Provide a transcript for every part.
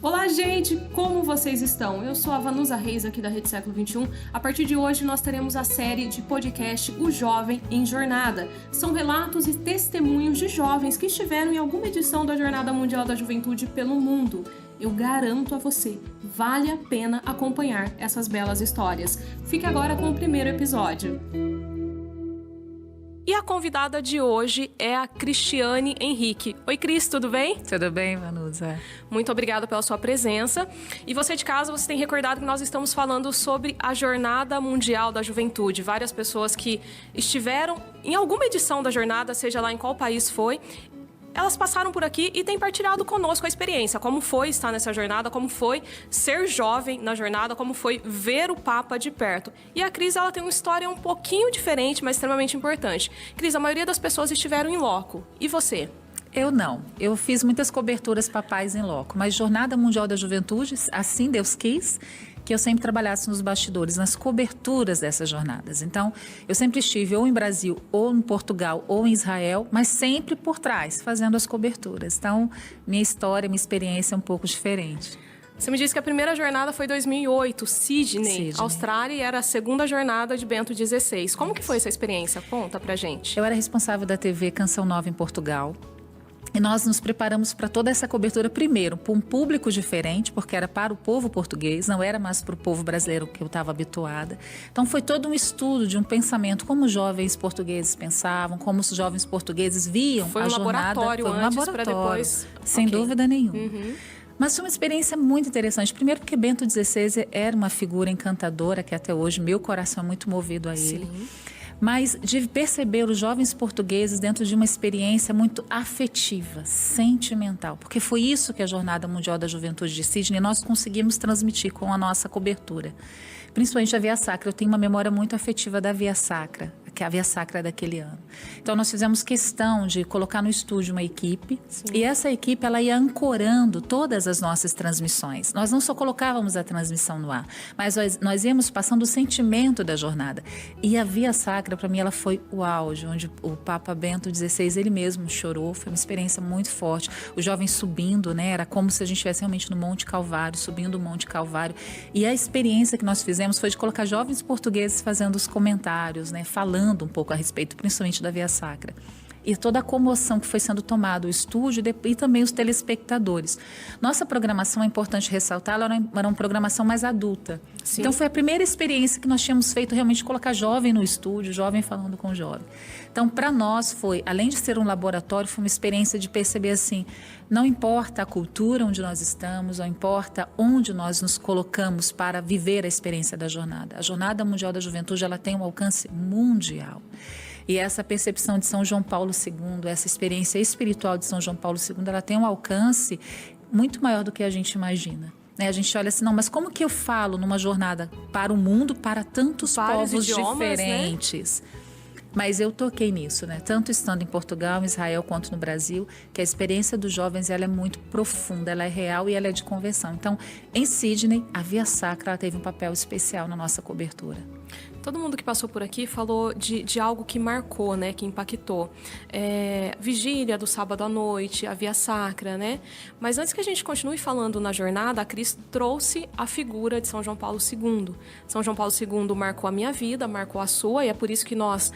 Olá, gente! Como vocês estão? Eu sou a Vanusa Reis, aqui da Rede Século XXI. A partir de hoje, nós teremos a série de podcast O Jovem em Jornada. São relatos e testemunhos de jovens que estiveram em alguma edição da Jornada Mundial da Juventude pelo mundo. Eu garanto a você, vale a pena acompanhar essas belas histórias. Fique agora com o primeiro episódio. E a convidada de hoje é a Cristiane Henrique. Oi, Cris, tudo bem? Tudo bem, Vanusa? Muito obrigada pela sua presença. E você de casa, você tem recordado que nós estamos falando sobre a Jornada Mundial da Juventude. Várias pessoas que estiveram em alguma edição da jornada, seja lá em qual país foi, elas passaram por aqui e têm partilhado conosco a experiência, como foi estar nessa jornada, como foi ser jovem na jornada, como foi ver o Papa de perto. E a Cris, ela tem uma história um pouquinho diferente, mas extremamente importante. Cris, a maioria das pessoas estiveram em loco. E você? Eu não. Eu fiz muitas coberturas papais em loco, mas Jornada Mundial da Juventude, assim Deus quis, que eu sempre trabalhasse nos bastidores, nas coberturas dessas jornadas. Então, eu sempre estive ou em Brasil, ou em Portugal, ou em Israel, mas sempre por trás, fazendo as coberturas. Então, minha história, minha experiência é um pouco diferente. Você me disse que a primeira jornada foi em 2008, Sydney, Austrália, e era a segunda jornada de Bento XVI. Como que foi essa experiência? Conta pra gente. Eu era responsável da TV Canção Nova em Portugal. E nós nos preparamos para toda essa cobertura, primeiro, para um público diferente, porque era para o povo português, não era mais para o povo brasileiro que eu estava habituada. Então foi todo um estudo de um pensamento, como os jovens portugueses pensavam, como os jovens portugueses viam a jornada. Foi um laboratório para depois... Sem dúvida nenhuma. Mas foi uma experiência muito interessante. Primeiro porque Bento XVI era uma figura encantadora, que até hoje meu coração é muito movido a ele. Sim. Mas de perceber os jovens portugueses dentro de uma experiência muito afetiva, sentimental. Porque foi isso que a Jornada Mundial da Juventude de Sydney nós conseguimos transmitir com a nossa cobertura. Principalmente a Via Sacra. Eu tenho uma memória muito afetiva da Via Sacra, que é a Via Sacra daquele ano. Então nós fizemos questão de colocar no estúdio uma equipe. Sim. E essa equipe ela ia ancorando todas as nossas transmissões. Nós não só colocávamos a transmissão no ar, mas nós íamos passando o sentimento da jornada. E a Via Sacra, para mim, ela foi o auge, onde o Papa Bento XVI, ele mesmo chorou. Foi uma experiência muito forte. Os jovens subindo, né? Era como se a gente estivesse realmente no Monte Calvário, subindo o Monte Calvário. E a experiência que nós fizemos foi de colocar jovens portugueses fazendo os comentários, né? Falando um pouco a respeito, principalmente da Via Sacra. E toda a comoção que foi sendo tomada, o estúdio e também os telespectadores. Nossa programação, é importante ressaltar, ela era uma programação mais adulta. Sim. Então foi a primeira experiência que nós tínhamos feito realmente colocar jovem no estúdio, jovem falando com jovem. Então para nós foi, além de ser um laboratório, foi uma experiência de perceber assim, não importa a cultura onde nós estamos, não importa onde nós nos colocamos para viver a experiência da jornada. A Jornada Mundial da Juventude, ela tem um alcance mundial. E essa percepção de São João Paulo II, essa experiência espiritual de São João Paulo II, ela tem um alcance muito maior do que a gente imagina. A gente olha assim, não, mas como que eu falo numa jornada para o mundo, para tantos povos diferentes? Né? Mas eu toquei nisso, né? Tanto estando em Portugal, em Israel, quanto no Brasil, que a experiência dos jovens ela é muito profunda, ela é real e ela é de conversão. Então, em Sydney, a Via Sacra ela teve um papel especial na nossa cobertura. Todo mundo que passou por aqui falou de algo que marcou, né, que impactou. Vigília do sábado à noite, a Via Sacra, né? Mas antes que a gente continue falando na jornada, a Cris trouxe a figura de São João Paulo II. São João Paulo II marcou a minha vida, marcou a sua, e é por isso que nós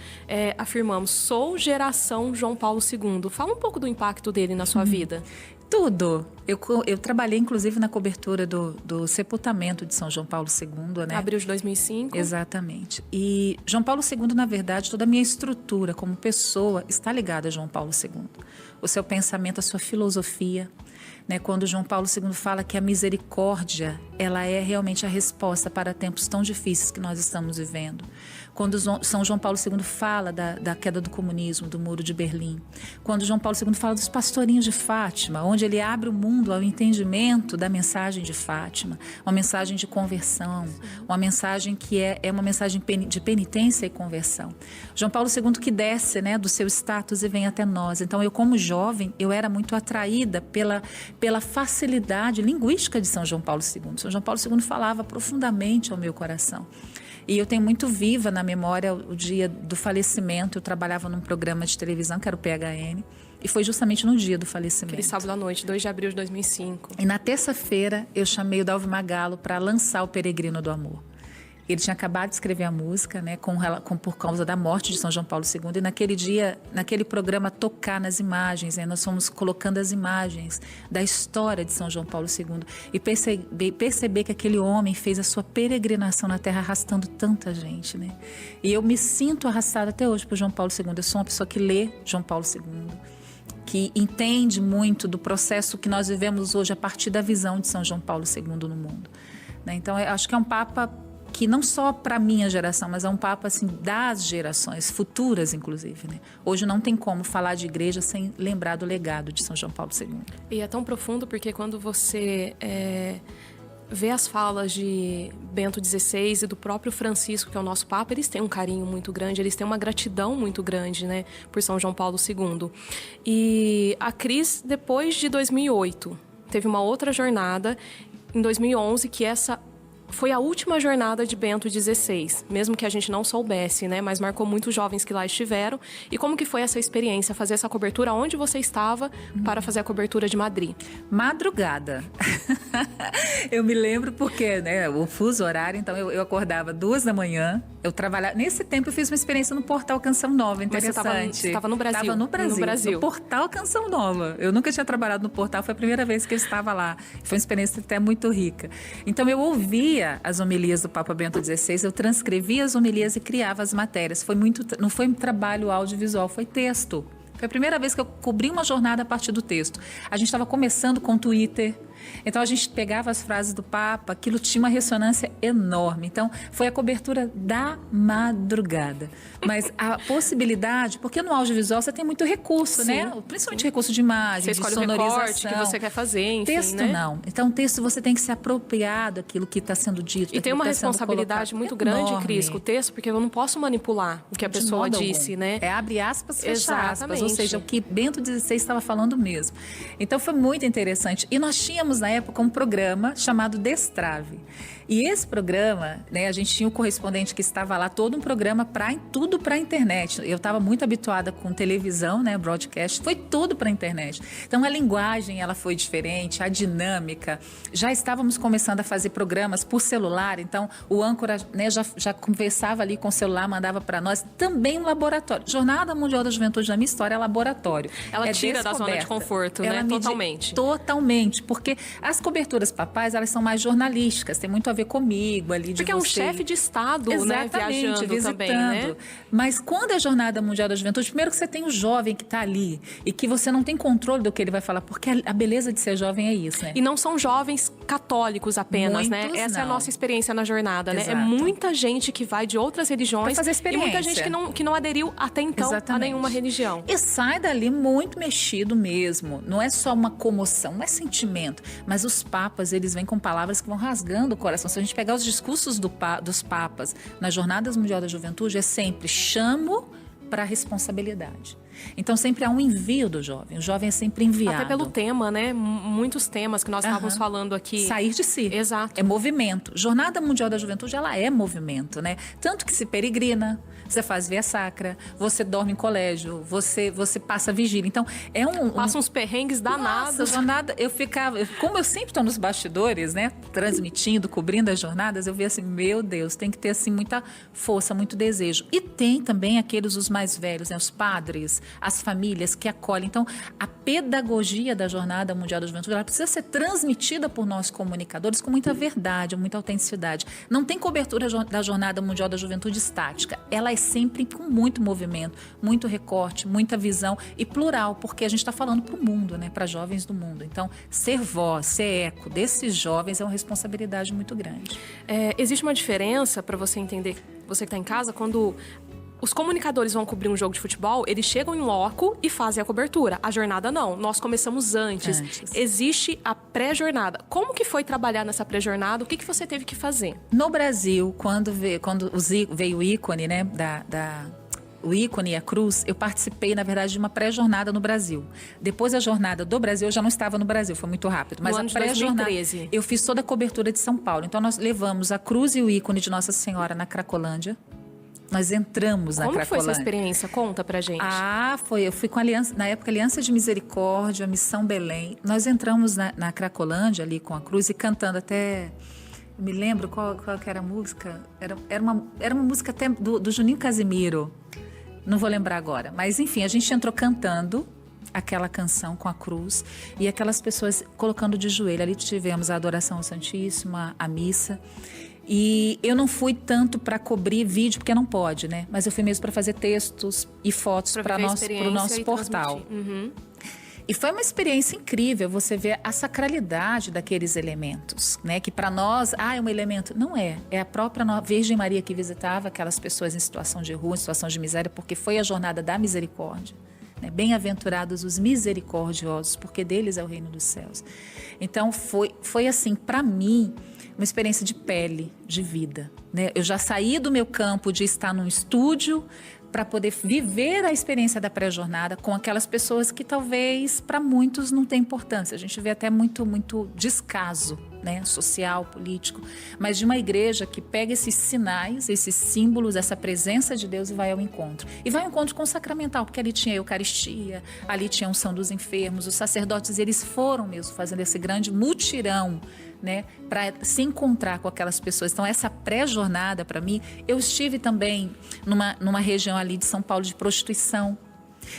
afirmamos, sou geração João Paulo II. Fala um pouco do impacto dele na sua vida. Tudo. Eu trabalhei, inclusive, na cobertura do sepultamento de São João Paulo II, né? Abril de 2005. Exatamente. E João Paulo II, na verdade, toda a minha estrutura como pessoa está ligada a João Paulo II. O seu pensamento, a sua filosofia, né? Quando João Paulo II fala que a misericórdia, ela é realmente a resposta para tempos tão difíceis que nós estamos vivendo. Quando São João Paulo II fala da queda do comunismo, do Muro de Berlim. Quando João Paulo II fala dos pastorinhos de Fátima, onde ele abre o mundo ao entendimento da mensagem de Fátima, uma mensagem de conversão, uma mensagem que é uma mensagem de penitência e conversão. João Paulo II que desce, né, do seu status e vem até nós. Então eu, como jovem, eu era muito atraída pela facilidade linguística de São João Paulo II. São João Paulo II falava profundamente ao meu coração. E eu tenho muito viva na memória o dia do falecimento. Eu trabalhava num programa de televisão, que era o PHN, E foi justamente no dia do falecimento. Aquele sábado à noite, 2 de abril de 2005. E na terça-feira eu chamei o Dalvi Magallo para lançar o Peregrino do Amor. Ele tinha acabado de escrever a música, né, por causa da morte de São João Paulo II. E naquele dia, naquele programa Tocar nas Imagens, né, nós fomos colocando as imagens da história de São João Paulo II. E perceber que aquele homem fez a sua peregrinação na Terra arrastando tanta gente. Né? E eu me sinto arrastada até hoje por João Paulo II. Eu sou uma pessoa que lê João Paulo II, que entende muito do processo que nós vivemos hoje a partir da visão de São João Paulo II no mundo. Né? Então, eu acho que é um Papa que não só para a minha geração, mas é um Papa assim, das gerações futuras, inclusive. Né? Hoje não tem como falar de igreja sem lembrar do legado de São João Paulo II. E é tão profundo porque quando você vê as falas de Bento XVI e do próprio Francisco, que é o nosso Papa, eles têm um carinho muito grande, eles têm uma gratidão muito grande, né, por São João Paulo II. E a Cris, depois de 2008, teve uma outra jornada em 2011, que essa foi a última jornada de Bento XVI, mesmo que a gente não soubesse, né? Mas marcou muitos jovens que lá estiveram. E como que foi essa experiência, fazer essa cobertura? Onde você estava para fazer a cobertura de Madrid? Madrugada. Eu me lembro porque, né, o fuso horário, então eu acordava 2 da manhã, eu trabalhava... Nesse tempo eu fiz uma experiência no Portal Canção Nova, interessante. Mas você estava no Brasil? Estava no Brasil, no Portal Canção Nova. Eu nunca tinha trabalhado no Portal, foi a primeira vez que eu estava lá. Foi uma experiência até muito rica. Então eu ouvia as homilias do Papa Bento XVI, eu transcrevia as homilias e criava as matérias. Não foi um trabalho audiovisual, foi texto. Foi a primeira vez que eu cobri uma jornada a partir do texto. A gente estava começando com o Twitter, então a gente pegava as frases do Papa, aquilo tinha uma ressonância enorme. Então foi a cobertura da madrugada. Mas a possibilidade, porque no audiovisual você tem muito recurso, né? Principalmente recurso de imagem, você de escolhe sonorização. O recorte que você quer fazer, enfim, texto né? não. Então texto você tem que se apropriar daquilo que está sendo dito. E tem uma responsabilidade muito grande, Cris, com o texto, porque eu não posso manipular o que a pessoa disse, né? É abre aspas, fecha Exatamente. aspas. Ou seja, o que Bento XVI estava falando mesmo. Então foi muito interessante. E nós tínhamos na época um programa chamado Destrave. E esse programa, né, a gente tinha o correspondente que estava lá, todo um programa tudo para a internet. Eu estava muito habituada com televisão, né, broadcast, foi tudo para a internet. Então a linguagem ela foi diferente, a dinâmica. Já estávamos começando a fazer programas por celular, então o âncora, né, já conversava ali com o celular, mandava para nós. Também um laboratório. Jornada Mundial da Juventude na minha história é laboratório. Ela tira da zona de conforto, né? Totalmente. Totalmente, porque as coberturas papais, elas são mais jornalísticas, tem muito a ver comigo ali. Porque é um chefe de Estado, né, viajando visitando. também, né? Mas quando é Jornada Mundial da Juventude, primeiro que você tem o jovem que está ali e que você não tem controle do que ele vai falar, porque a beleza de ser jovem é isso, né? E não são jovens católicos apenas, né? Essa é a nossa experiência na jornada, né? Exato. É muita gente que vai de outras religiões pra fazer experiência. E muita gente que não aderiu até então a nenhuma religião. E sai dali muito mexido mesmo. Não é só uma comoção, não é sentimento, mas os papas, eles vêm com palavras que vão rasgando o coração. Se a gente pegar os discursos dos papas nas Jornadas Mundial da Juventude, é sempre chamo para a responsabilidade. Então sempre há um envio do jovem, o jovem é sempre enviado. Até pelo tema, né? Muitos temas que nós estávamos falando aqui. Sair de si. Exato. É movimento. Jornada Mundial da Juventude, ela é movimento, né? Tanto que se peregrina, você faz via sacra, você dorme em colégio, você passa vigília. Então, é passa uns perrengues danados. Nossa, jornada, como eu sempre estou nos bastidores, né? Transmitindo, cobrindo as jornadas, eu vi assim, meu Deus, tem que ter assim muita força, muito desejo. E tem também aqueles, os mais velhos, né? Os padres, as famílias que acolhem. Então, a pedagogia da Jornada Mundial da Juventude, ela precisa ser transmitida por nós comunicadores com muita verdade, muita autenticidade. Não tem cobertura da Jornada Mundial da Juventude estática. Ela é sempre com muito movimento, muito recorte, muita visão e plural, porque a gente está falando para o mundo, né? Para jovens do mundo. Então, ser voz, ser eco desses jovens é uma responsabilidade muito grande. Existe uma diferença, para você entender, você que está em casa, quando os comunicadores vão cobrir um jogo de futebol, eles chegam em loco e fazem a cobertura. A jornada não, nós começamos antes. Existe a pré-jornada. Como que foi trabalhar nessa pré-jornada? O que você teve que fazer? No Brasil, quando veio o ícone, né, o ícone e a cruz, eu participei, na verdade, de uma pré-jornada no Brasil. Depois da jornada do Brasil, eu já não estava no Brasil, foi muito rápido. Mas a pré-jornada, 2013. Eu fiz toda a cobertura de São Paulo. Então, nós levamos a cruz e o ícone de Nossa Senhora na Cracolândia. nós entramos na Cracolândia. Como foi essa experiência? Conta pra gente. Eu fui com a Aliança, na época, Aliança de Misericórdia, Missão Belém. Nós entramos na Cracolândia ali com a cruz e cantando até... Eu me lembro qual que era a música. Era uma música até do Juninho Casimiro. Não vou lembrar agora. Mas, enfim, a gente entrou cantando aquela canção com a cruz e aquelas pessoas colocando de joelho. Ali tivemos a adoração ao Santíssimo, a missa. E eu não fui tanto para cobrir vídeo, porque não pode, né? Mas eu fui mesmo para fazer textos e fotos para o nosso portal. E foi uma experiência incrível você ver a sacralidade daqueles elementos, né? Que para nós, é um elemento. Não é. É a própria Virgem Maria que visitava aquelas pessoas em situação de rua, em situação de miséria, porque foi a jornada da misericórdia. Né? Bem-aventurados os misericordiosos, porque deles é o reino dos céus. Então foi assim, para mim, uma experiência de pele, de vida. Né? Eu já saí do meu campo de estar num estúdio para poder viver a experiência da pré-jornada com aquelas pessoas que talvez para muitos não tem importância. A gente vê até muito descaso, né? Social, político, mas de uma igreja que pega esses sinais, esses símbolos, essa presença de Deus e vai ao encontro. E vai ao encontro com o sacramental, porque ali tinha a Eucaristia, ali tinha a unção dos enfermos, os sacerdotes, eles foram mesmo fazendo esse grande mutirão, né, para se encontrar com aquelas pessoas. Então, essa pré-jornada, para mim, eu estive também numa região ali de São Paulo de prostituição.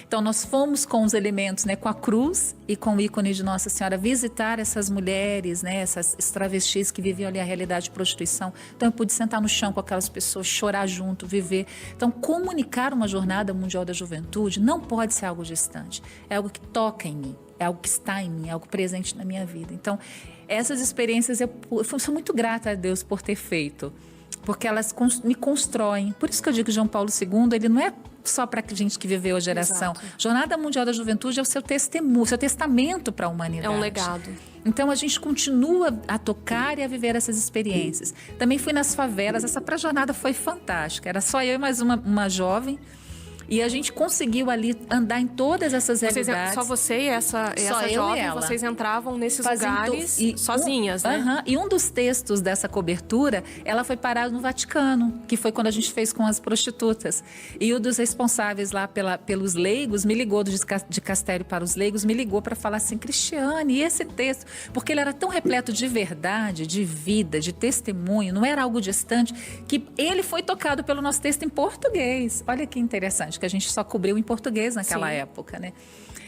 Então, nós fomos com os elementos, né, com a cruz e com o ícone de Nossa Senhora, visitar essas mulheres, né, essas travestis que viviam ali a realidade de prostituição. Então, eu pude sentar no chão com aquelas pessoas, chorar junto, viver. Então, comunicar uma jornada mundial da juventude não pode ser algo distante. É algo que toca em mim, é algo que está em mim, é algo presente na minha vida. Então, essas experiências eu sou muito grata a Deus por ter feito, porque elas me constroem. Por isso que eu digo que João Paulo II, ele não é só para gente que viveu a geração. Exato. Jornada Mundial da Juventude é o seu testemunho, seu testamento para a humanidade. É um legado. Então a gente continua a tocar e a viver essas experiências. Também fui nas favelas, essa pré-jornada foi fantástica. Era só eu e mais uma jovem. E a gente conseguiu ali andar em todas essas realidades. Só você e essa jovem, vocês entravam nesses lugares sozinhas, né? E um dos textos dessa cobertura, ela foi parada no Vaticano, que foi quando a gente fez com as prostitutas. E um dos responsáveis lá pelos leigos me ligou, de Castério para os leigos, me ligou para falar assim, Cristiane, e esse texto? Porque ele era tão repleto de verdade, de vida, de testemunho, não era algo distante, que ele foi tocado pelo nosso texto em português. Olha que interessante, que a gente só cobriu em português naquela época, né?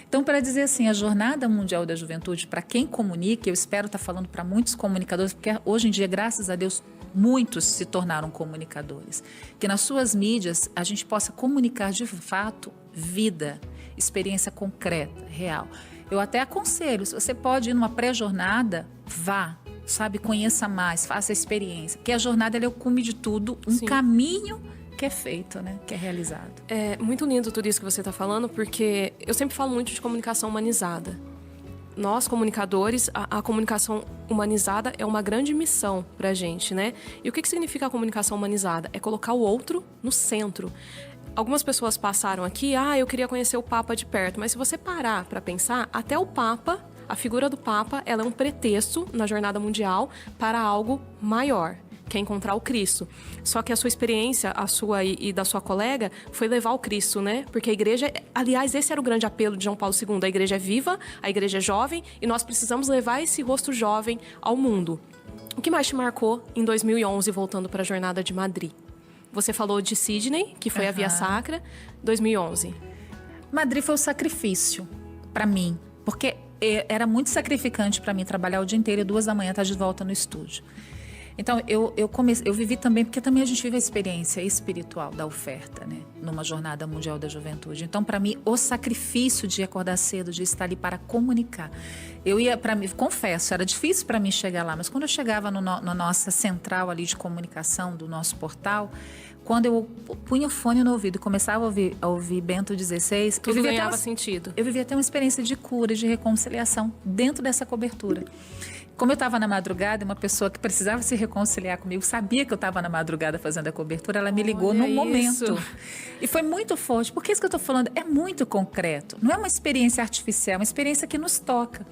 Então, para dizer assim, a Jornada Mundial da Juventude, para quem comunica, eu espero estar falando para muitos comunicadores, porque hoje em dia, graças a Deus, muitos se tornaram comunicadores. Que nas suas mídias a gente possa comunicar de fato vida, experiência concreta, real. Eu até aconselho, se você pode ir numa pré-jornada, vá, sabe, conheça mais, faça a experiência. Porque a jornada é o cume de tudo, um caminho que é feito, né? Que é realizado. É muito lindo tudo isso que você está falando, porque eu sempre falo muito de comunicação humanizada. Nós, comunicadores, a comunicação humanizada é uma grande missão para a gente, né? E o que significa a comunicação humanizada? É colocar o outro no centro. Algumas pessoas passaram aqui, eu queria conhecer o Papa de perto, mas se você parar para pensar, até o Papa, a figura do Papa, ela é um pretexto na jornada mundial para algo maior, que é encontrar o Cristo. Só que a sua experiência, a sua e da sua colega, foi levar o Cristo, né? Porque a igreja... Aliás, esse era o grande apelo de João Paulo II. A igreja é viva, a igreja é jovem, e nós precisamos levar esse rosto jovem ao mundo. O que mais te marcou em 2011, voltando para a Jornada de Madrid? Você falou de Sydney, que foi a Via Sacra, 2011. Madrid foi o sacrifício, para mim. Porque era muito sacrificante para mim trabalhar o dia inteiro e 2 da manhã estar de volta no estúdio. Então, eu vivi também, porque também a gente vive a experiência espiritual da oferta, né? Numa Jornada Mundial da Juventude. Então, para mim, o sacrifício de acordar cedo, de estar ali para comunicar. Eu ia, para mim, confesso, era difícil para mim chegar lá, mas quando eu chegava na nossa central ali de comunicação do nosso portal, quando eu punha o fone no ouvido e começava a ouvir Bento XVI... Tudo ganhava sentido. Eu vivia até uma experiência de cura, de reconciliação dentro dessa cobertura. Como eu estava na madrugada, uma pessoa que precisava se reconciliar comigo, sabia que eu estava na madrugada fazendo a cobertura, ela me ligou num momento. E foi muito forte, porque isso que eu estou falando é muito concreto. Não é uma experiência artificial, é uma experiência que nos toca.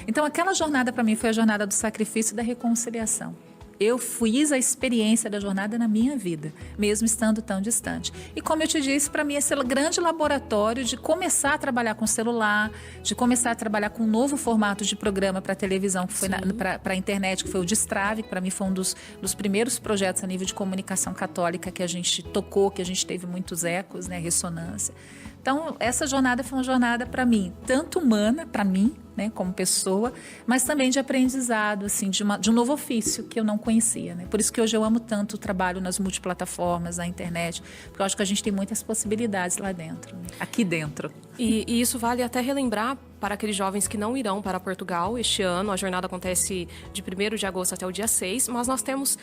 Então, aquela jornada para mim foi a jornada do sacrifício e da reconciliação. eu fiz a experiência da jornada na minha vida, mesmo estando tão distante. E como eu te disse, para mim esse grande laboratório de começar a trabalhar com celular, de começar a trabalhar com um novo formato de programa para televisão, que foi para a internet, que foi o Destrave, que para mim foi um dos primeiros projetos a nível de comunicação católica que a gente tocou, que a gente teve muitos ecos, né, ressonância. Então, essa jornada foi uma jornada para mim, tanto humana, para mim, né, como pessoa, mas também de aprendizado, assim, de um novo ofício que eu não conhecia, né? Por isso que hoje eu amo tanto o trabalho nas multiplataformas, na internet, porque eu acho que a gente tem muitas possibilidades lá dentro, né? Aqui dentro. E isso vale até relembrar para aqueles jovens que não irão para Portugal este ano. A jornada acontece de 1º de agosto até o dia 6, mas nós temos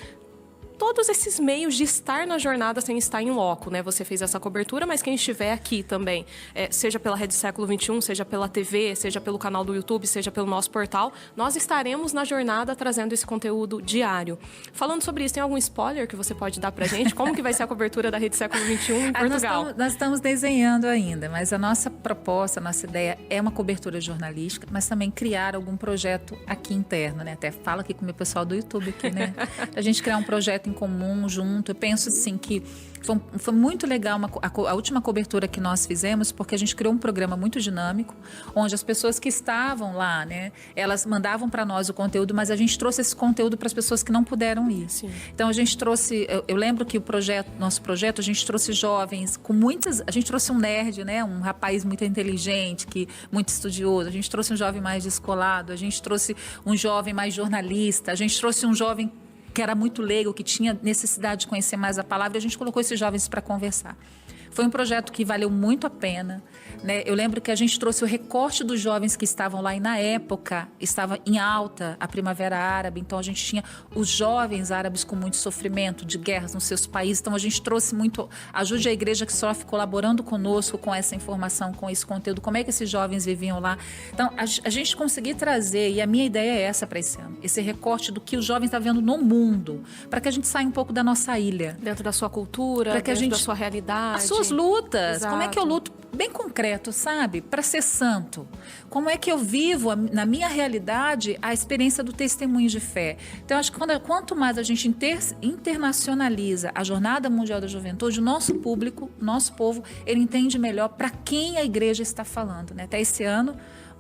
todos esses meios de estar na jornada sem estar em loco, né? Você fez essa cobertura, mas quem estiver aqui também, seja pela Rede Século XXI, seja pela TV, seja pelo canal do YouTube, seja pelo nosso portal, nós estaremos na jornada trazendo esse conteúdo diário. Falando sobre isso, tem algum spoiler que você pode dar pra gente? Como que vai ser a cobertura da Rede Século XXI em Portugal? Nós estamos desenhando ainda, mas a nossa proposta, a nossa ideia é uma cobertura jornalística, mas também criar algum projeto aqui interno, né? Até fala aqui com o meu pessoal do YouTube aqui, né? A gente criar um projeto em comum, junto. Eu penso assim que foi muito legal a última cobertura que nós fizemos, porque a gente criou um programa muito dinâmico, onde as pessoas que estavam lá, né, elas mandavam para nós o conteúdo, mas a gente trouxe esse conteúdo para as pessoas que não puderam ir. Sim. Então a gente trouxe, eu lembro que nosso projeto, a gente trouxe jovens a gente trouxe um nerd, né, um rapaz muito inteligente, muito estudioso, a gente trouxe um jovem mais descolado, a gente trouxe um jovem mais jornalista, a gente trouxe um jovem que era muito leigo, que tinha necessidade de conhecer mais a palavra, e a gente colocou esses jovens para conversar. Foi um projeto que valeu muito a pena, né? Eu lembro que a gente trouxe o recorte dos jovens que estavam lá, e na época estava em alta a Primavera Árabe, então a gente tinha os jovens árabes com muito sofrimento de guerras nos seus países, então a gente trouxe muito, ajude a igreja que sofre, colaborando conosco com essa informação, com esse conteúdo, como é que esses jovens viviam lá. Então a gente conseguiu trazer, e a minha ideia é essa para esse ano, esse recorte do que os jovens estão vendo no mundo, para que a gente saia um pouco da nossa ilha. Dentro da sua cultura, dentro da sua realidade. Suas lutas, Exato. Como é que eu luto bem concreto, sabe? Para ser santo. Como é que eu vivo na minha realidade a experiência do testemunho de fé. Então, acho que quanto mais a gente internacionaliza a Jornada Mundial da Juventude, o nosso público, nosso povo, ele entende melhor para quem a igreja está falando, né? Até esse ano,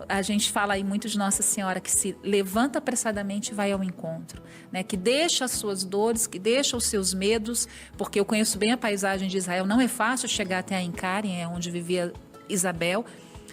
a gente fala aí muito de Nossa Senhora, que se levanta apressadamente e vai ao encontro, né? Que deixa as suas dores, que deixa os seus medos, porque eu conheço bem a paisagem de Israel, não é fácil chegar até a Encária, onde vivia Isabel.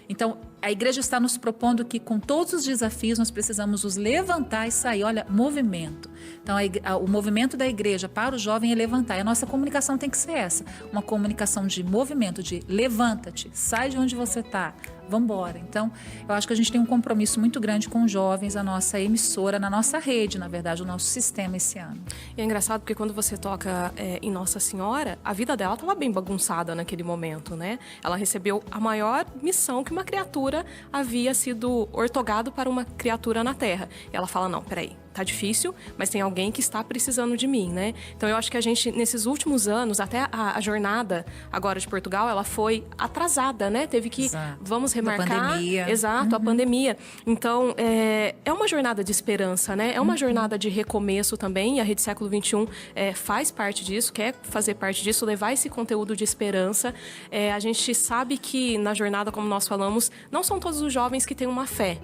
Então, a igreja está nos propondo que, com todos os desafios, nós precisamos nos levantar e sair. Olha, movimento. Então, o movimento da igreja para o jovem é levantar. E a nossa comunicação tem que ser essa. Uma comunicação de movimento, de levanta-te, sai de onde você está, vamos embora. Então, eu acho que a gente tem um compromisso muito grande com os jovens, a nossa emissora, na nossa rede, na verdade, o nosso sistema esse ano. E é engraçado porque quando você toca em Nossa Senhora, a vida dela estava bem bagunçada naquele momento, né? Ela recebeu a maior missão que uma criatura havia sido ortogado para uma criatura na Terra. E ela fala, não, peraí, tá difícil, mas tem alguém que está precisando de mim, né? Então, eu acho que a gente, nesses últimos anos, até a jornada agora de Portugal, ela foi atrasada, né? Teve que, vamos remarcar. A pandemia. Exato, a pandemia. Então, é uma jornada de esperança, né? É uma jornada de recomeço também, e a Rede Século XXI faz parte disso, quer fazer parte disso, levar esse conteúdo de esperança. A gente sabe que na jornada, como nós falamos, não são todos os jovens que têm uma fé,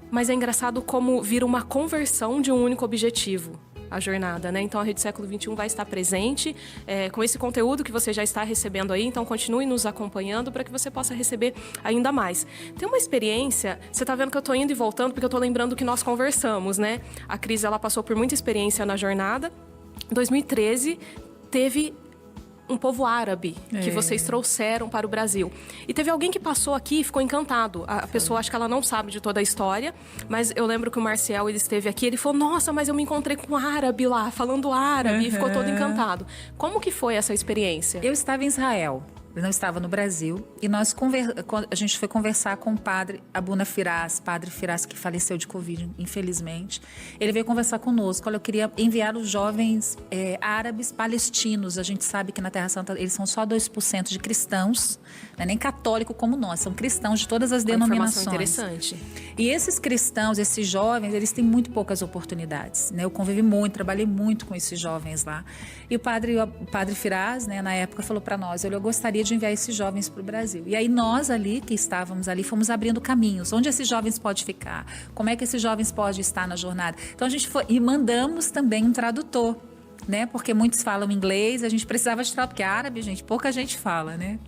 mas é engraçado como vira uma conversão de um único objetivo, a jornada, né? Então, a Rede Século XXI vai estar presente com esse conteúdo que você já está recebendo aí. Então, continue nos acompanhando para que você possa receber ainda mais. Tem uma experiência, você está vendo que eu estou indo e voltando, porque eu estou lembrando que nós conversamos, né? A Cris, ela passou por muita experiência na jornada. Em 2013, teve um povo árabe que vocês trouxeram para o Brasil. E teve alguém que passou aqui e ficou encantado. A pessoa, acho que ela não sabe de toda a história, mas eu lembro que o Marcial, ele esteve aqui, ele falou, nossa, mas eu me encontrei com um árabe lá, falando árabe, e ficou todo encantado. Como que foi essa experiência? Eu estava em Israel. Eu não estava no Brasil, e a gente foi conversar com o padre Abuna Firas, padre Firas, que faleceu de Covid, infelizmente. Ele veio conversar conosco. Olha, eu queria enviar os jovens árabes palestinos. A gente sabe que na Terra Santa eles são só 2% de cristãos, não é nem católico como nós, são cristãos de todas as denominações. Informação interessante. E esses cristãos, esses jovens, eles têm muito poucas oportunidades, né? Eu convivi muito, trabalhei muito com esses jovens lá. E o padre Firaz, né, na época, falou para nós, eu gostaria de enviar esses jovens para o Brasil. E aí nós ali, que estávamos ali, fomos abrindo caminhos. Onde esses jovens podem ficar? Como é que esses jovens podem estar na jornada? Então a gente foi, e mandamos também um tradutor, né? Porque muitos falam inglês, a gente precisava de tradutor, porque árabe, gente, pouca gente fala, né?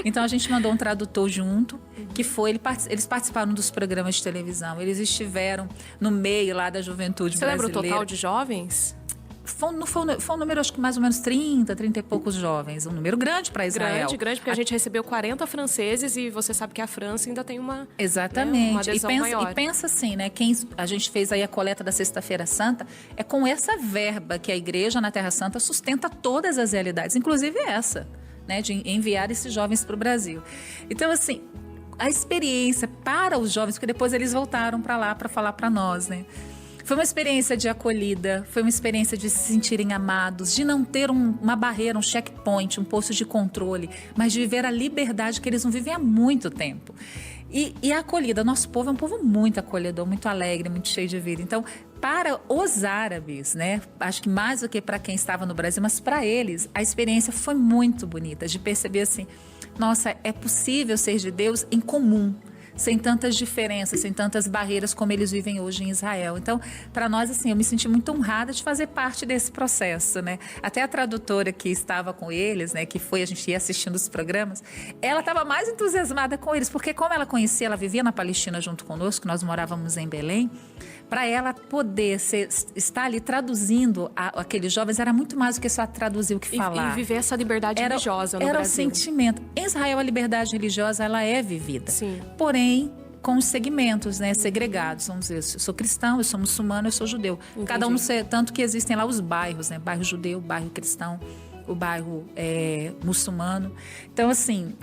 Então a gente mandou um tradutor junto, que foi, eles participaram dos programas de televisão, eles estiveram no meio lá da juventude brasileira. Você lembra o total de jovens? Foi um número, acho que mais ou menos 30 e poucos jovens. Um número grande para Israel. Grande, porque a gente recebeu 40 franceses e você sabe que a França ainda tem uma, exatamente. Né, uma adesão maior. E pensa assim, né? A gente fez aí a coleta da Sexta-feira Santa, é com essa verba que a igreja na Terra Santa sustenta todas as realidades, inclusive essa, né? De enviar esses jovens para o Brasil. Então, assim, a experiência para os jovens, porque depois eles voltaram para lá para falar para nós, né? Foi uma experiência de acolhida, foi uma experiência de se sentirem amados, de não ter uma barreira, um checkpoint, um posto de controle, mas de viver a liberdade que eles não vivem há muito tempo. E a acolhida, nosso povo é um povo muito acolhedor, muito alegre, muito cheio de vida. Então, para os árabes, né, acho que mais do que para quem estava no Brasil, mas para eles, a experiência foi muito bonita, de perceber assim, nossa, é possível ser de Deus em comum, sem tantas diferenças, sem tantas barreiras como eles vivem hoje em Israel. Então, para nós, assim, eu me senti muito honrada de fazer parte desse processo, né? Até a tradutora que estava com eles, né, que foi, a gente ia assistindo os programas, ela estava mais entusiasmada com eles, porque como ela conhecia, ela vivia na Palestina junto conosco, nós morávamos em Belém, para ela poder estar ali traduzindo aqueles jovens, era muito mais do que só traduzir o que falar. E viver essa liberdade religiosa no Brasil. Era o sentimento. Em Israel, a liberdade religiosa, ela é vivida. Sim. Porém, com os segmentos, né, segregados. Vamos dizer, eu sou cristão, eu sou muçulmano, eu sou judeu. Entendi. Cada um, tanto que existem lá os bairros, né? Bairro judeu, bairro cristão, o bairro muçulmano. Então, assim,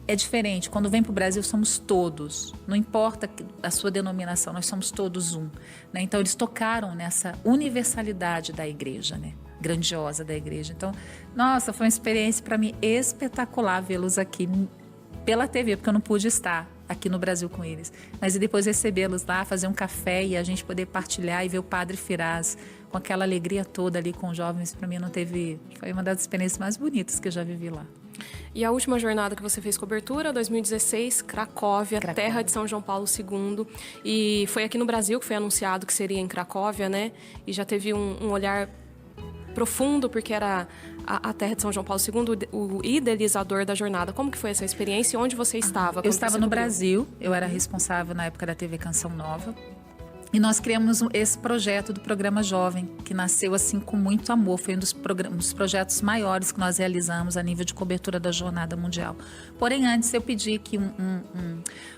é diferente. Quando vem para o Brasil, somos todos. Não importa a sua denominação, nós somos todos um. Né? Então, eles tocaram nessa universalidade da igreja, né? Grandiosa da igreja. Então, nossa, foi uma experiência para mim espetacular vê-los aqui pela TV, porque eu não pude estar aqui no Brasil com eles. Mas e depois recebê-los lá, fazer um café e a gente poder partilhar e ver o Padre Firaz com aquela alegria toda ali com os jovens, para mim não teve... Foi uma das experiências mais bonitas que eu já vivi lá. E a última jornada que você fez cobertura, 2016, Cracóvia, terra de São João Paulo II. E foi aqui no Brasil que foi anunciado que seria em Cracóvia, né? E já teve um olhar profundo, porque era a terra de São João Paulo II, o idealizador da jornada. Como que foi essa experiência e onde você estava? Eu estava no Brasil, eu era responsável na época da TV Canção Nova. E nós criamos esse projeto do Programa Jovem, que nasceu assim com muito amor. Foi um dos projetos maiores que nós realizamos a nível de cobertura da Jornada Mundial. Porém, antes eu pedi que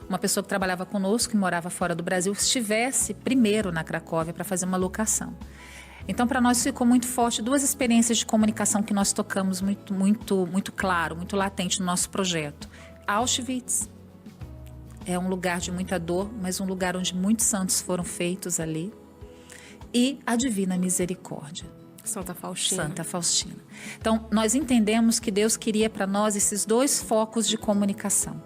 uma pessoa que trabalhava conosco, que morava fora do Brasil, estivesse primeiro na Cracóvia para fazer uma locação. Então, para nós ficou muito forte duas experiências de comunicação que nós tocamos muito claro, muito latente no nosso projeto. Auschwitz é um lugar de muita dor, mas um lugar onde muitos santos foram feitos ali. E a Divina Misericórdia. Santa Faustina. Santa Faustina. Então, nós entendemos que Deus queria para nós esses dois focos de comunicação.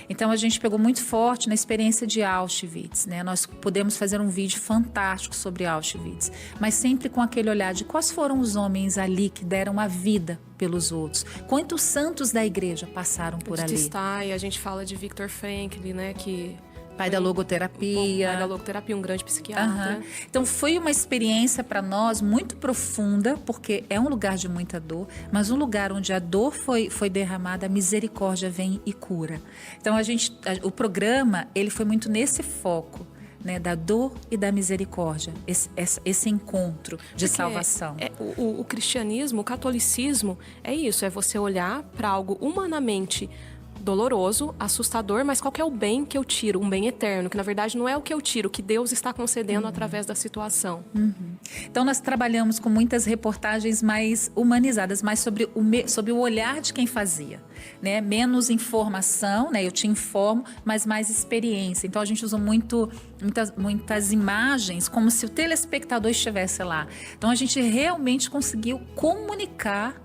Então, a gente pegou muito forte na experiência de Auschwitz, né? Nós podemos fazer um vídeo fantástico sobre Auschwitz, mas sempre com aquele olhar de quais foram os homens ali que deram a vida pelos outros. Quantos santos da igreja passaram por ali? A gente fala de Viktor Frankl, né? Que pai da logoterapia. Pai da logoterapia, um grande psiquiatra. Uhum. Então, foi uma experiência para nós muito profunda, porque é um lugar de muita dor, mas um lugar onde a dor foi derramada, a misericórdia vem e cura. Então, o programa, ele foi muito nesse foco, né, da dor e da misericórdia, esse encontro de salvação. O cristianismo, o catolicismo, é isso, é você olhar para algo humanamente doloroso, assustador, mas qual que é o bem que eu tiro? Um bem eterno, que na verdade não é o que eu tiro, o que Deus está concedendo através da situação. Então nós trabalhamos com muitas reportagens mais humanizadas, mais sobre o olhar de quem fazia, né? Menos informação, né? Eu te informo, mas mais experiência. Então a gente usou muitas imagens, como se o telespectador estivesse lá. Então a gente realmente conseguiu comunicar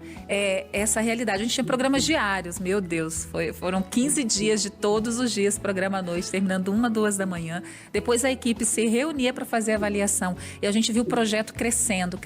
essa realidade. A gente tinha programas diários, meu Deus, foram 15 dias de todos os dias, programa à noite, terminando 1, 2 da manhã. Depois a equipe se reunia para fazer a avaliação e a gente viu o projeto crescendo,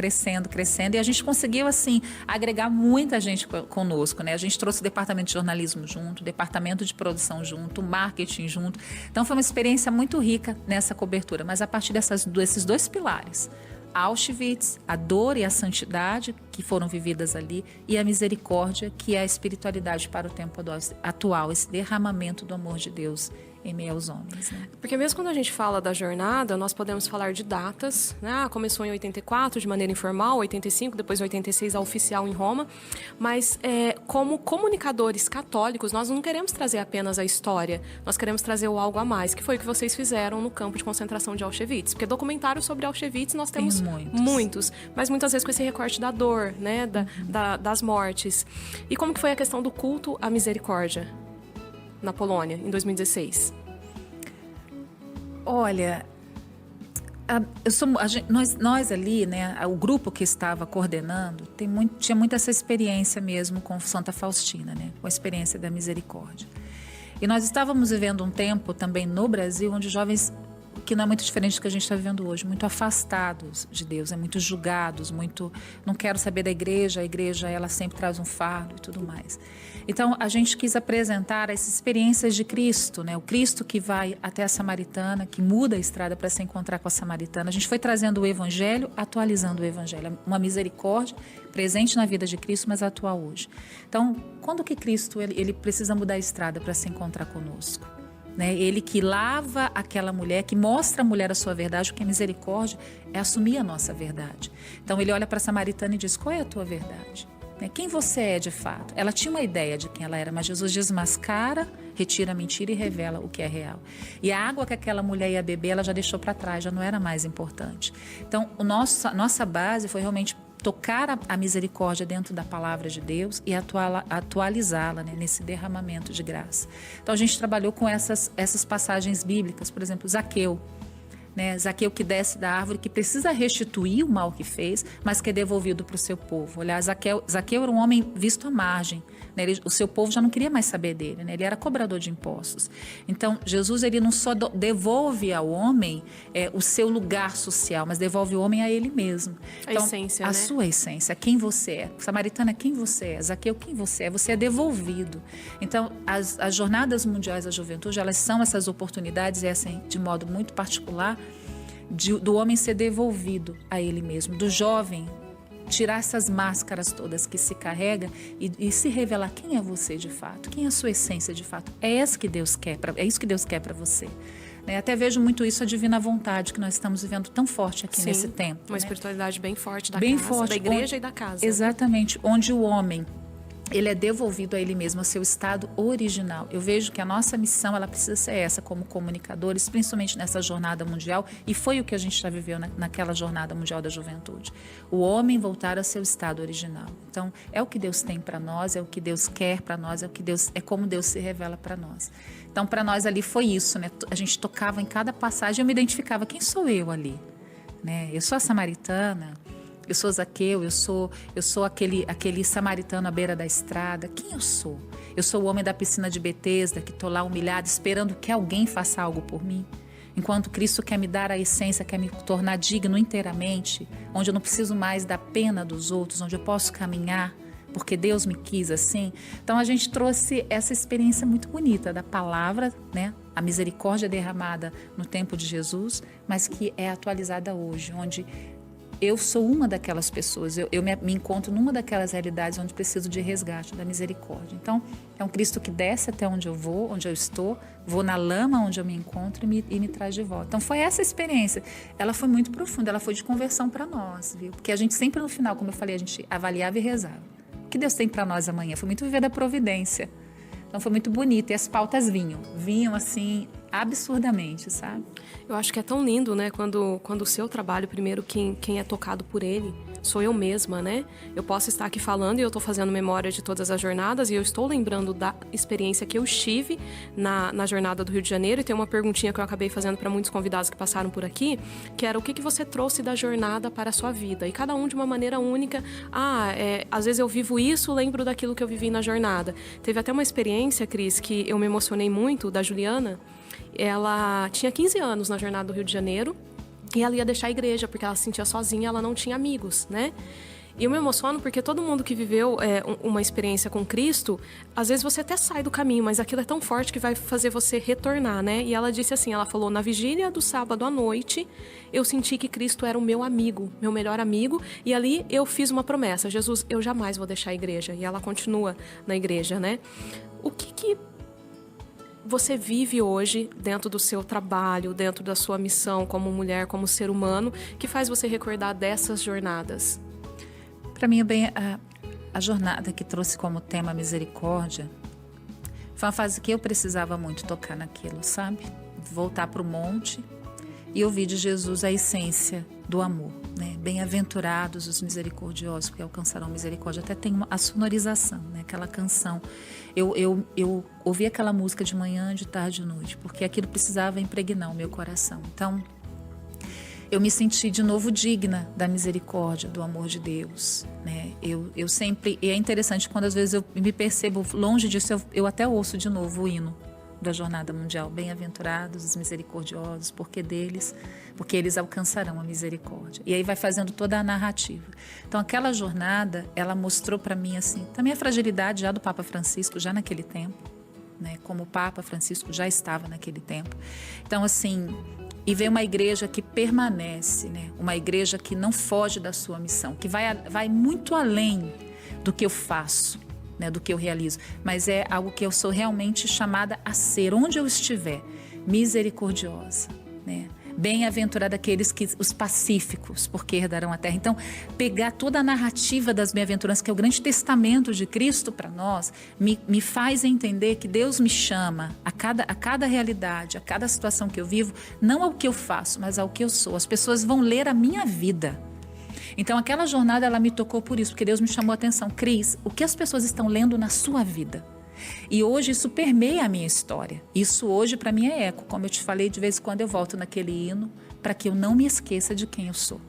e a gente conseguiu, assim, agregar muita gente conosco, né? A gente trouxe o departamento de jornalismo junto, o departamento de produção junto, o marketing junto. Então foi uma experiência muito rica nessa cobertura, mas a partir desses 2 pilares, Auschwitz, a dor e a santidade que foram vividas ali, e a misericórdia, que é a espiritualidade para o tempo atual, esse derramamento do amor de Deus em meio aos homens, né? Porque mesmo quando a gente fala da jornada, nós podemos falar de datas, né? Começou em 84 de maneira informal, 85, depois 86 a oficial em Roma, mas como comunicadores católicos, nós não queremos trazer apenas a história, nós queremos trazer o algo a mais, que foi o que vocês fizeram no campo de concentração de Auschwitz, porque documentários sobre Auschwitz nós temos muitos, mas muitas vezes com esse recorte da dor, né? Das mortes. E como que foi a questão do culto à misericórdia na Polônia, em 2016? Olha, nós ali, né, o grupo que estava coordenando, tinha muito essa experiência mesmo com Santa Faustina, né, com a experiência da misericórdia. E nós estávamos vivendo um tempo também no Brasil, onde jovens, que não é muito diferente do que a gente está vivendo hoje, muito afastados de Deus, muito julgados, muito, não quero saber da igreja, a igreja ela sempre traz um fardo e tudo mais. Então a gente quis apresentar essas experiências de Cristo, né? O Cristo que vai até a samaritana, que muda a estrada para se encontrar com a samaritana. A gente foi trazendo o evangelho, atualizando o evangelho, uma misericórdia presente na vida de Cristo, mas atual hoje. Então, quando que Cristo ele precisa mudar a estrada para se encontrar conosco? Né? Ele que lava aquela mulher, que mostra à mulher a sua verdade, porque a misericórdia é assumir a nossa verdade. Então ele olha para a samaritana e diz: qual é a tua verdade? Quem você é de fato? Ela tinha uma ideia de quem ela era, mas Jesus desmascara, retira a mentira e revela o que é real. E a água que aquela mulher ia beber, ela já deixou para trás, já não era mais importante. Então nossa base foi realmente tocar a misericórdia dentro da palavra de Deus e atualizá-la, né, nesse derramamento de graça. Então a gente trabalhou com essas passagens bíblicas, por exemplo, Zaqueu. Né? Zaqueu que desce da árvore, que precisa restituir o mal que fez, mas que é devolvido para o seu povo. Olha, Zaqueu era um homem visto à margem, né? O seu povo já não queria mais saber dele, né? Ele era cobrador de impostos. Então Jesus ele não só devolve ao homem o seu lugar social, mas devolve o homem a ele mesmo. Então, a essência, a né? sua essência, quem você é. Samaritana, quem você é. Zaqueu, quem você é. Você é devolvido. Então as jornadas mundiais da juventude, elas são essas oportunidades, e assim, de modo muito particular, do homem ser devolvido a ele mesmo, do jovem tirar essas máscaras todas que se carrega e se revelar quem é você de fato, quem é a sua essência de fato. É isso que Deus quer para você. Né? Até vejo muito isso, a divina vontade que nós estamos vivendo tão forte aqui. Sim, nesse tempo. Uma espiritualidade bem forte da forte, da igreja e da casa. Exatamente, onde o homem ele é devolvido a ele mesmo, ao seu estado original. Eu vejo que a nossa missão ela precisa ser essa como comunicadores, principalmente nessa jornada mundial, e foi o que a gente já viveu naquela jornada mundial da juventude. O homem voltar ao seu estado original. Então, é o que Deus tem para nós, é o que Deus quer para nós, é como Deus se revela para nós. Então, para nós ali foi isso, né? A gente tocava em cada passagem, eu me identificava, quem sou eu ali? Né? Eu sou a samaritana, eu sou Zaqueu, eu sou aquele samaritano à beira da estrada. Quem eu sou? Eu sou o homem da piscina de Betesda, que estou lá humilhado, esperando que alguém faça algo por mim. Enquanto Cristo quer me dar a essência, quer me tornar digno inteiramente, onde eu não preciso mais da pena dos outros, onde eu posso caminhar, porque Deus me quis assim. Então a gente trouxe essa experiência muito bonita da palavra, né? A misericórdia derramada no tempo de Jesus, mas que é atualizada hoje, onde eu sou uma daquelas pessoas, eu me encontro numa daquelas realidades onde preciso de resgate, da misericórdia. Então, é um Cristo que desce até onde eu vou, onde eu estou, vou na lama onde eu me encontro e me traz de volta. Então, foi essa experiência. Ela foi muito profunda, ela foi de conversão para nós, viu? Porque a gente sempre no final, como eu falei, a gente avaliava e rezava. O que Deus tem para nós amanhã? Foi muito viver da providência. Então, foi muito bonito. E as pautas vinham assim, absurdamente, sabe? Eu acho que é tão lindo, né? Quando o seu trabalho, primeiro, quem é tocado por ele sou eu mesma, né? Eu posso estar aqui falando e eu estou fazendo memória de todas as jornadas e eu estou lembrando da experiência que eu estive na jornada do Rio de Janeiro. E tem uma perguntinha que eu acabei fazendo para muitos convidados que passaram por aqui, que era o que você trouxe da jornada para a sua vida? E cada um de uma maneira única. Às vezes eu vivo isso, lembro daquilo que eu vivi na jornada. Teve até uma experiência, Cris, que eu me emocionei muito, da Juliana. Ela tinha 15 anos na jornada do Rio de Janeiro e ela ia deixar a igreja porque ela se sentia sozinha, ela não tinha amigos, né? E eu me emociono porque todo mundo que viveu uma experiência com Cristo, às vezes você até sai do caminho, mas aquilo é tão forte que vai fazer você retornar, né? E ela disse assim, ela falou, na vigília do sábado à noite, eu senti que Cristo era o meu amigo, meu melhor amigo, e ali eu fiz uma promessa, Jesus, eu jamais vou deixar a igreja. E ela continua na igreja, né? O que você vive hoje dentro do seu trabalho, dentro da sua missão como mulher, como ser humano, que faz você recordar dessas jornadas? Para mim, a jornada que trouxe como tema misericórdia foi uma fase que eu precisava muito tocar naquilo, sabe? Voltar para o monte e ouvir de Jesus a essência do amor, né? Bem-aventurados os misericordiosos, porque alcançarão misericórdia. Até tem a sonorização, né? Aquela canção. Eu ouvi aquela música de manhã, de tarde, de noite, porque aquilo precisava impregnar o meu coração. Então, eu me senti de novo digna da misericórdia, do amor de Deus, né? Eu sempre... E é interessante, quando às vezes eu me percebo longe disso, eu até ouço de novo o hino da Jornada Mundial. Bem-aventurados os misericordiosos, porque eles alcançarão a misericórdia. E aí vai fazendo toda a narrativa. Então, aquela jornada, ela mostrou para mim, assim, também a fragilidade já do Papa Francisco, já naquele tempo, né? Como o Papa Francisco já estava naquele tempo. Então, assim, e ver uma igreja que permanece, né? Uma igreja que não foge da sua missão, que vai muito além do que eu faço, né, do que eu realizo, mas é algo que eu sou realmente chamada a ser, onde eu estiver, misericordiosa, né? Bem-aventurada aqueles os pacíficos, porque herdarão a terra. Então, pegar toda a narrativa das bem-aventuranças, que é o grande testamento de Cristo para nós, me faz entender que Deus me chama a cada realidade, a cada situação que eu vivo, não ao que eu faço, mas ao que eu sou. As pessoas vão ler a minha vida. Então, aquela jornada, ela me tocou por isso, porque Deus me chamou a atenção. Cris, o que as pessoas estão lendo na sua vida? E hoje isso permeia a minha história. Isso hoje para mim é eco. Como eu te falei, de vez em quando eu volto naquele hino para que eu não me esqueça de quem eu sou.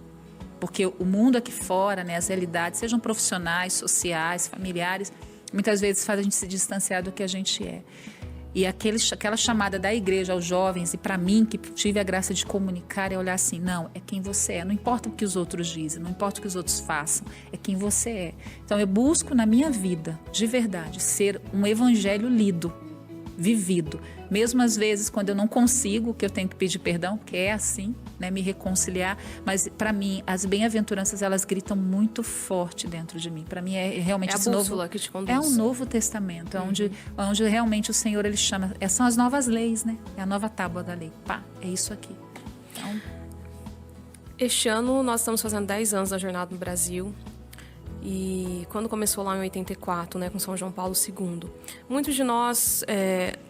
Porque o mundo aqui fora, né, as realidades, sejam profissionais, sociais, familiares, muitas vezes faz a gente se distanciar do que a gente é. E aquela chamada da igreja aos jovens, e para mim, que tive a graça de comunicar, é olhar assim, não, é quem você é. Não importa o que os outros dizem, não importa o que os outros façam, é quem você é. Então eu busco na minha vida, de verdade, ser um evangelho lido, vivido. Mesmo às vezes quando eu não consigo, que eu tenho que pedir perdão, porque é assim, né, me reconciliar. Mas para mim, as bem-aventuranças, elas gritam muito forte dentro de mim. Para mim é realmente esse novo, que te conduz. é um novo testamento, onde realmente o Senhor, ele chama, são as novas leis, né? É a nova tábua da lei. Pá, é isso aqui. Então, este ano nós estamos fazendo 10 anos da jornada no Brasil. E quando começou lá em 84, né, com São João Paulo II, muitos de nós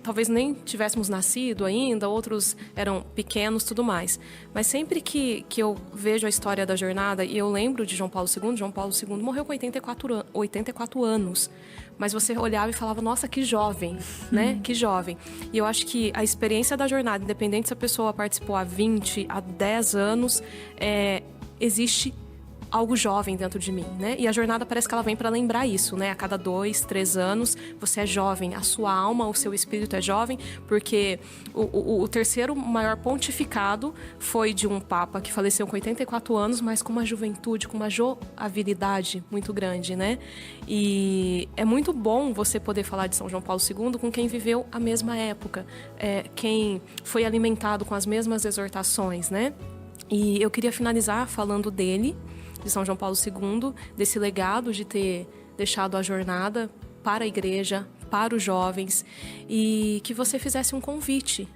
talvez nem tivéssemos nascido ainda, outros eram pequenos, tudo mais. Mas sempre que eu vejo a história da jornada e eu lembro de João Paulo II morreu com 84 anos. Mas você olhava e falava, nossa, que jovem, né? Que jovem. E eu acho que a experiência da jornada, independente se a pessoa participou há 20, há 10 anos, existe algo jovem dentro de mim, né? E a jornada parece que ela vem para lembrar isso, né? A cada 2, 3 anos, você é jovem, a sua alma, o seu espírito é jovem, porque o terceiro maior pontificado foi de um papa que faleceu com 84 anos, mas com uma juventude, com uma jovialidade muito grande, né? E é muito bom você poder falar de São João Paulo II com quem viveu a mesma época, quem foi alimentado com as mesmas exortações, né? E eu queria finalizar falando dele, de São João Paulo II, desse legado de ter deixado a jornada para a igreja, para os jovens, e que você fizesse um convite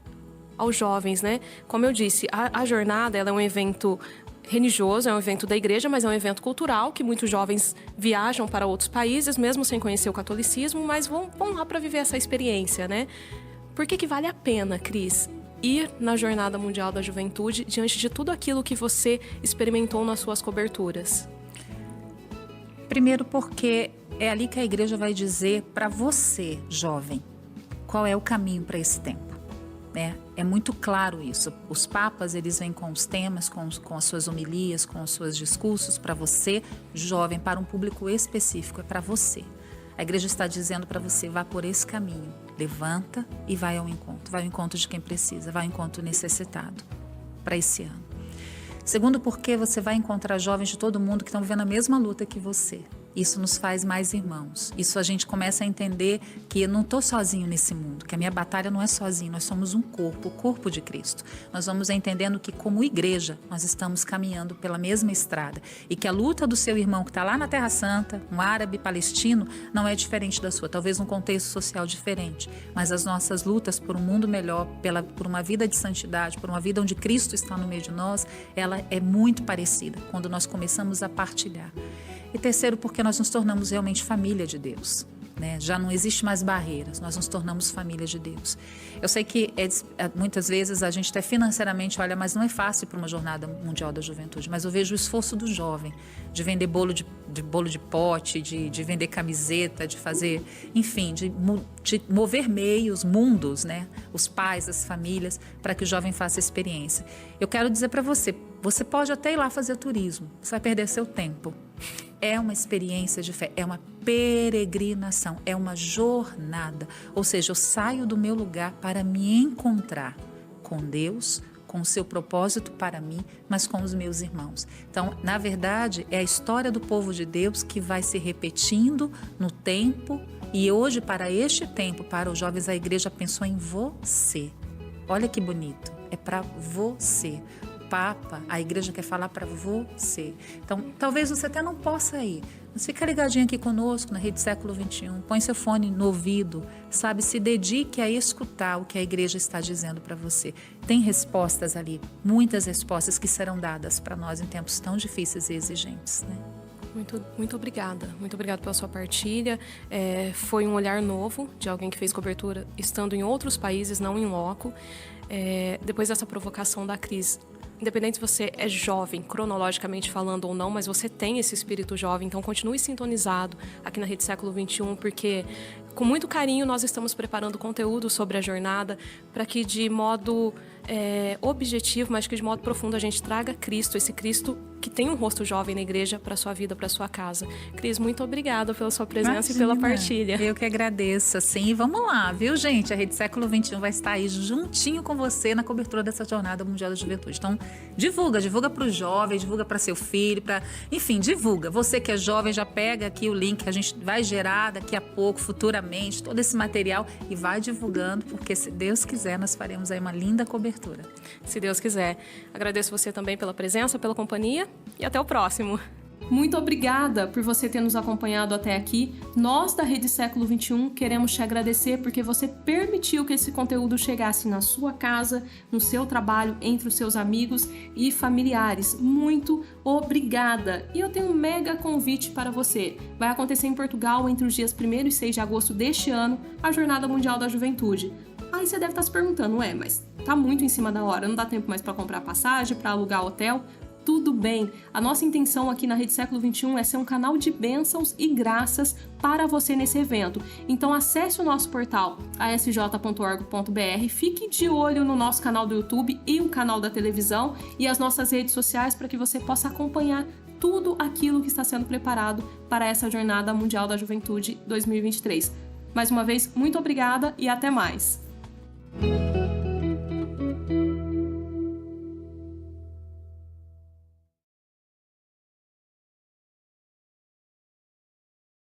aos jovens, né? Como eu disse, a jornada, ela é um evento religioso, é um evento da igreja, mas é um evento cultural, que muitos jovens viajam para outros países, mesmo sem conhecer o catolicismo, mas vão lá para viver essa experiência, né? Por que vale a pena, Cris, ir na Jornada Mundial da Juventude diante de tudo aquilo que você experimentou nas suas coberturas? Primeiro porque é ali que a igreja vai dizer para você, jovem, qual é o caminho para esse tempo. É muito claro isso. Os papas, eles vêm com os temas, com as suas homilias, com os seus discursos para você, jovem, para um público específico, é para você. A igreja está dizendo para você, vá por esse caminho, levanta e vai ao encontro de quem precisa, vai ao encontro necessitado para esse ano. Segundo, porque você vai encontrar jovens de todo mundo que estão vivendo a mesma luta que você. Isso nos faz mais irmãos. Isso a gente começa a entender que eu não estou sozinho nesse mundo, que a minha batalha não é sozinho, nós somos um corpo, o corpo de Cristo. Nós vamos entendendo que como igreja nós estamos caminhando pela mesma estrada e que a luta do seu irmão que está lá na Terra Santa, um árabe palestino, não é diferente da sua, talvez num contexto social diferente, mas as nossas lutas por um mundo melhor, por uma vida de santidade, por uma vida onde Cristo está no meio de nós, ela é muito parecida quando nós começamos a partilhar. E terceiro, porque nós nos tornamos realmente família de Deus, né? Já não existe mais barreiras, nós nos tornamos família de Deus. Eu sei que muitas vezes a gente até financeiramente olha, mas não é fácil para uma jornada mundial da juventude, mas eu vejo o esforço do jovem, de vender bolo de pote, de vender camiseta, de fazer, enfim, de mover meios, mundos, né? Os pais, as famílias, para que o jovem faça a experiência. Eu quero dizer para você, você pode até ir lá fazer turismo, você vai perder seu tempo. É uma experiência de fé, é uma peregrinação, é uma jornada. Ou seja, eu saio do meu lugar para me encontrar com Deus, com o seu propósito para mim, mas com os meus irmãos. Então, na verdade, é a história do povo de Deus que vai se repetindo no tempo. E hoje, para este tempo, para os jovens, a igreja pensou em você. Olha que bonito, é para você. Papa, a igreja quer falar para você. Então, talvez você até não possa ir, mas fica ligadinho aqui conosco na Rede Século XXI, põe seu fone no ouvido, sabe, se dedique a escutar o que a igreja está dizendo para você. Tem respostas ali, muitas respostas que serão dadas para nós em tempos tão difíceis e exigentes, né? Muito obrigada. Muito obrigada pela sua partilha. Foi um olhar novo de alguém que fez cobertura estando em outros países, não em loco. Depois dessa provocação da Cris, independente se você é jovem, cronologicamente falando ou não, mas você tem esse espírito jovem, então continue sintonizado aqui na Rede Século XXI, porque com muito carinho nós estamos preparando conteúdo sobre a jornada para que de modo objetivo, mas que de modo profundo a gente traga Cristo, esse Cristo que tem um rosto jovem na igreja para a sua vida, para a sua casa. Cris, muito obrigada pela sua presença. Imagina, e pela partilha. Eu que agradeço, assim, e vamos lá, viu, gente? A Rede Século XXI vai estar aí juntinho com você na cobertura dessa Jornada Mundial da Juventude. Então, divulga para o jovem, divulga para seu filho, enfim, divulga. Você que é jovem, já pega aqui o link que a gente vai gerar daqui a pouco, futuramente, todo esse material e vai divulgando, porque se Deus quiser, nós faremos aí uma linda cobertura. Se Deus quiser. Agradeço você também pela presença, pela companhia e até o próximo. Muito obrigada por você ter nos acompanhado até aqui. Nós da Rede Século XXI queremos te agradecer porque você permitiu que esse conteúdo chegasse na sua casa, no seu trabalho, entre os seus amigos e familiares. Muito obrigada! E eu tenho um mega convite para você. Vai acontecer em Portugal entre os dias 1º e 6 de agosto deste ano, a Jornada Mundial da Juventude. Aí você deve estar se perguntando, mas tá muito em cima da hora, não dá tempo mais para comprar passagem, para alugar hotel? Tudo bem, a nossa intenção aqui na Rede Século XXI é ser um canal de bênçãos e graças para você nesse evento. Então acesse o nosso portal asj.org.br, fique de olho no nosso canal do YouTube e o canal da televisão e as nossas redes sociais para que você possa acompanhar tudo aquilo que está sendo preparado para essa Jornada Mundial da Juventude 2023. Mais uma vez, muito obrigada e até mais!